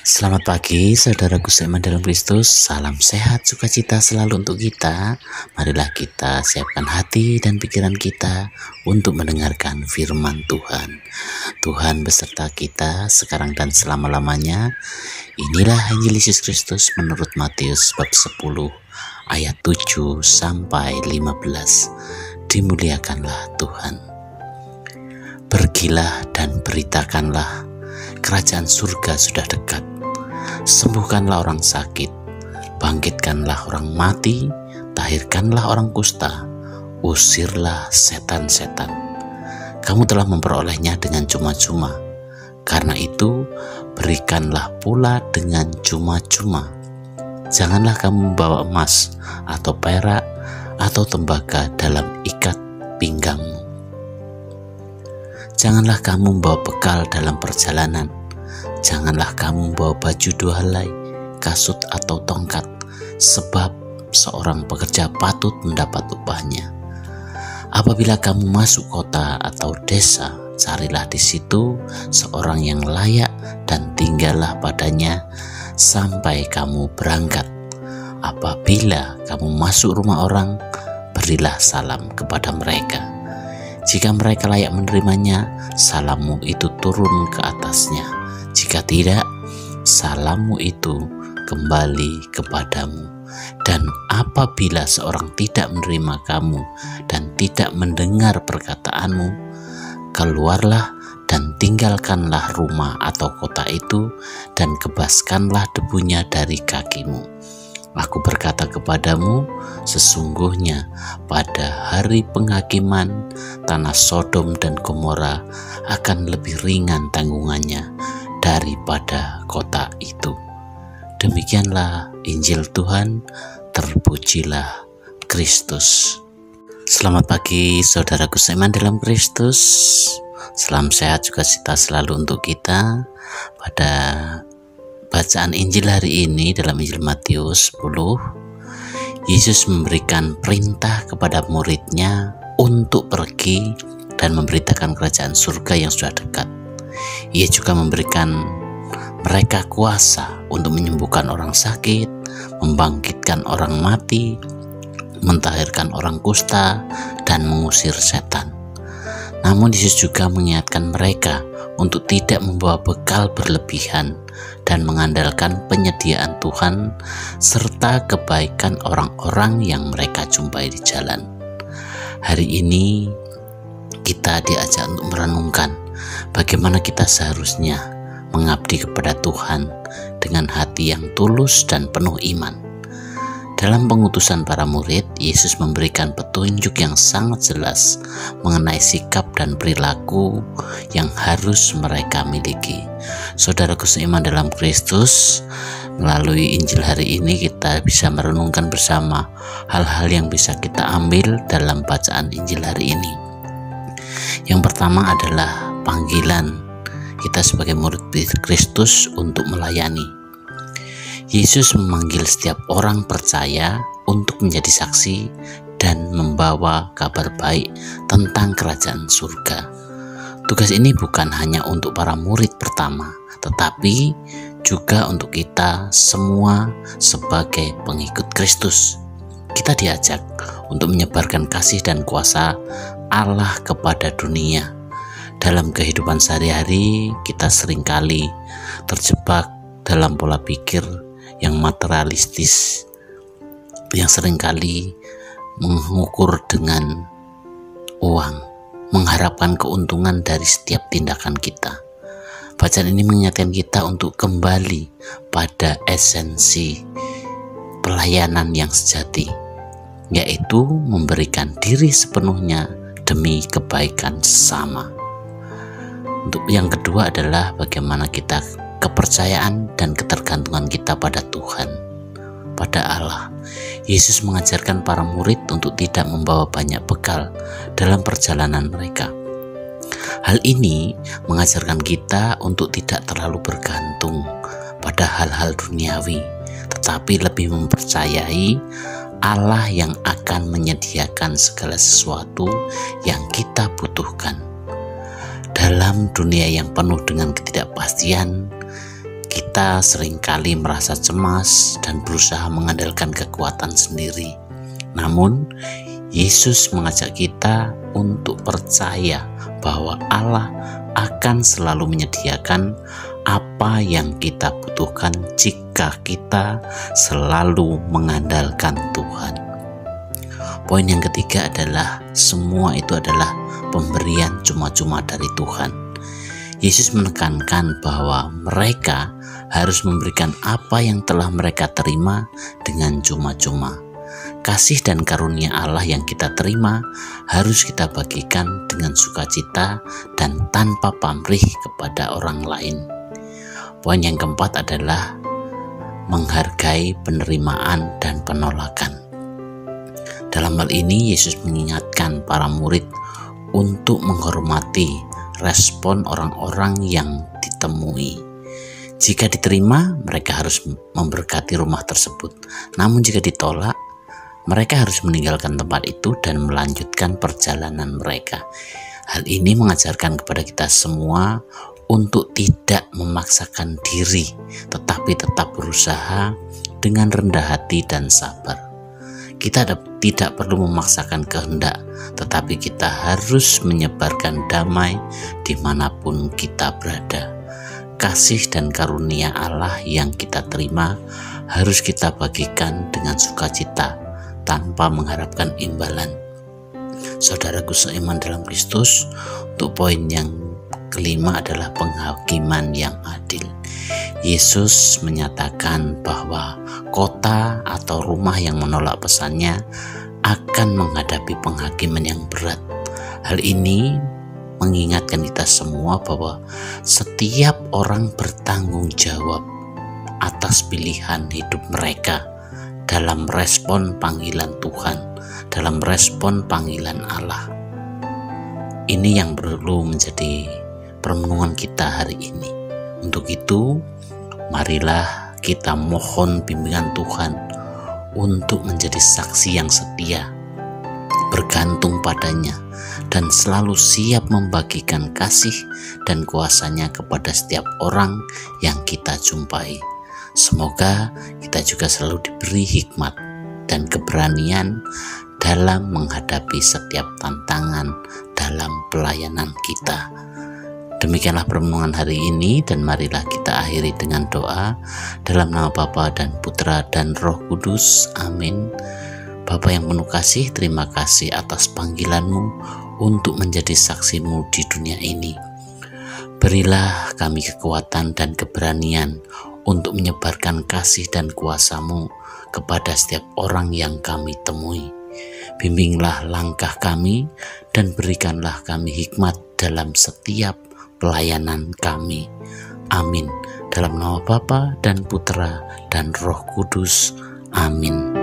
Selamat pagi, saudaraku seiman dalam Kristus. Salam sehat, sukacita selalu untuk kita. Marilah kita siapkan hati dan pikiran kita untuk mendengarkan firman Tuhan. Tuhan beserta kita sekarang dan selama-lamanya. Inilah Injil Yesus Kristus menurut Matius bab 10 ayat 7 sampai 15. Dimuliakanlah Tuhan. Pergilah dan beritakanlah, kerajaan surga sudah dekat. Sembuhkanlah orang sakit, bangkitkanlah orang mati, tahirkanlah orang kusta, usirlah setan-setan. Kamu telah memperolehnya dengan cuma-cuma, karena itu berikanlah pula dengan cuma-cuma. Janganlah kamu membawa emas atau perak atau tembaga dalam ikat pinggangmu. Janganlah kamu membawa bekal dalam perjalanan. Janganlah kamu membawa baju 2 helai, kasut atau tongkat, sebab seorang pekerja patut mendapat upahnya. Apabila kamu masuk kota atau desa, carilah di situ seorang yang layak dan tinggallah padanya sampai kamu berangkat. Apabila kamu masuk rumah orang, berilah salam kepada mereka. Jika mereka layak menerimanya, salammu itu turun ke atasnya. Jika tidak, salammu itu kembali kepadamu. Dan apabila seorang tidak menerima kamu dan tidak mendengar perkataanmu, keluarlah dan tinggalkanlah rumah atau kota itu dan kebaskanlah debunya dari kakimu. Aku berkata kepadamu, sesungguhnya pada hari penghakiman tanah Sodom dan Gomora akan lebih ringan tanggungannya daripada kota itu. Demikianlah Injil Tuhan, terpujilah Kristus. Selamat pagi saudaraku seiman dalam Kristus. Salam sehat juga sukacita selalu untuk kita. Pada bacaan Injil hari ini dalam Injil Matius 10, Yesus memberikan perintah kepada muridnya untuk pergi dan memberitakan kerajaan surga yang sudah dekat. Ia juga memberikan mereka kuasa untuk menyembuhkan orang sakit, membangkitkan orang mati, mentahirkan orang kusta, dan mengusir setan. Namun Yesus juga mengingatkan mereka untuk tidak membawa bekal berlebihan dan mengandalkan penyediaan Tuhan serta kebaikan orang-orang yang mereka jumpai di jalan. Hari ini kita diajak untuk merenungkan bagaimana kita seharusnya mengabdi kepada Tuhan dengan hati yang tulus dan penuh iman. Dalam pengutusan para murid, Yesus memberikan petunjuk yang sangat jelas mengenai sikap dan perilaku yang harus mereka miliki. Saudaraku seiman dalam Kristus, melalui Injil hari ini kita bisa merenungkan bersama hal-hal yang bisa kita ambil dalam bacaan Injil hari ini. Yang pertama adalah panggilan kita sebagai murid Kristus untuk melayani. Yesus memanggil setiap orang percaya untuk menjadi saksi dan membawa kabar baik tentang kerajaan surga. Tugas ini bukan hanya untuk para murid pertama, tetapi juga untuk kita semua sebagai pengikut Kristus. Kita diajak untuk menyebarkan kasih dan kuasa Allah kepada dunia. Dalam kehidupan sehari-hari, kita seringkali terjebak dalam pola pikir yang materialistis, yang seringkali mengukur dengan uang, mengharapkan keuntungan dari setiap tindakan kita. Bacaan ini mengingatkan kita untuk kembali pada esensi pelayanan yang sejati, yaitu memberikan diri sepenuhnya demi kebaikan sesama. Untuk yang kedua adalah bagaimana kita kepercayaan dan ketergantungan kita pada Tuhan, pada Allah. Yesus mengajarkan para murid untuk tidak membawa banyak bekal dalam perjalanan mereka. Hal ini mengajarkan kita untuk tidak terlalu bergantung pada hal-hal duniawi, tetapi lebih mempercayai Allah yang akan menyediakan segala sesuatu yang kita butuhkan. Dalam dunia yang penuh dengan ketidakpastian, Kita seringkali merasa cemas dan berusaha mengandalkan kekuatan sendiri. Namun, Yesus mengajak kita untuk percaya bahwa Allah akan selalu menyediakan apa yang kita butuhkan jika kita selalu mengandalkan Tuhan. Poin yang ketiga adalah semua itu adalah pemberian cuma-cuma dari Tuhan. Yesus menekankan bahwa mereka harus memberikan apa yang telah mereka terima dengan cuma-cuma. Kasih dan karunia Allah yang kita terima harus kita bagikan dengan sukacita dan tanpa pamrih kepada orang lain. Poin yang keempat adalah menghargai penerimaan dan penolakan. Dalam hal ini Yesus mengingatkan para murid untuk menghormati respon orang-orang yang ditemui. Jika diterima, mereka harus memberkati rumah tersebut. Namun jika ditolak, mereka harus meninggalkan tempat itu dan melanjutkan perjalanan mereka. Hal ini mengajarkan kepada kita semua untuk tidak memaksakan diri, tetapi tetap berusaha dengan rendah hati dan sabar. Kita tidak perlu memaksakan kehendak, tetapi kita harus menyebarkan damai dimanapun kita berada. Kasih dan karunia Allah yang kita terima harus kita bagikan dengan sukacita tanpa mengharapkan imbalan. Saudaraku seiman dalam Kristus, untuk poin yang kelima adalah penghakiman yang adil. Yesus menyatakan bahwa kota atau rumah yang menolak pesannya akan menghadapi penghakiman yang berat. Hal ini mengingatkan kita semua bahwa setiap orang bertanggung jawab atas pilihan hidup mereka dalam respon panggilan Tuhan, dalam respon panggilan Allah. Ini yang perlu menjadi perenungan kita hari ini. Untuk itu, marilah kita mohon bimbingan Tuhan untuk menjadi saksi yang setia, bergantung padanya, dan selalu siap membagikan kasih dan kuasa-Nya kepada setiap orang yang kita jumpai. Semoga kita juga selalu diberi hikmat dan keberanian dalam menghadapi setiap tantangan dalam pelayanan kita. Demikianlah perenungan hari ini, dan marilah kita akhiri dengan doa dalam nama Bapa dan Putra dan Roh Kudus. Amin. Bapa yang penuh kasih, terima kasih atas panggilan-Mu untuk menjadi saksi-Mu di dunia ini. Berilah kami kekuatan dan keberanian untuk menyebarkan kasih dan kuasa-Mu kepada setiap orang yang kami temui. Bimbinglah langkah kami dan berikanlah kami hikmat dalam setiap pelayanan kami. Amin. Dalam nama Bapa dan Putra dan Roh Kudus. Amin.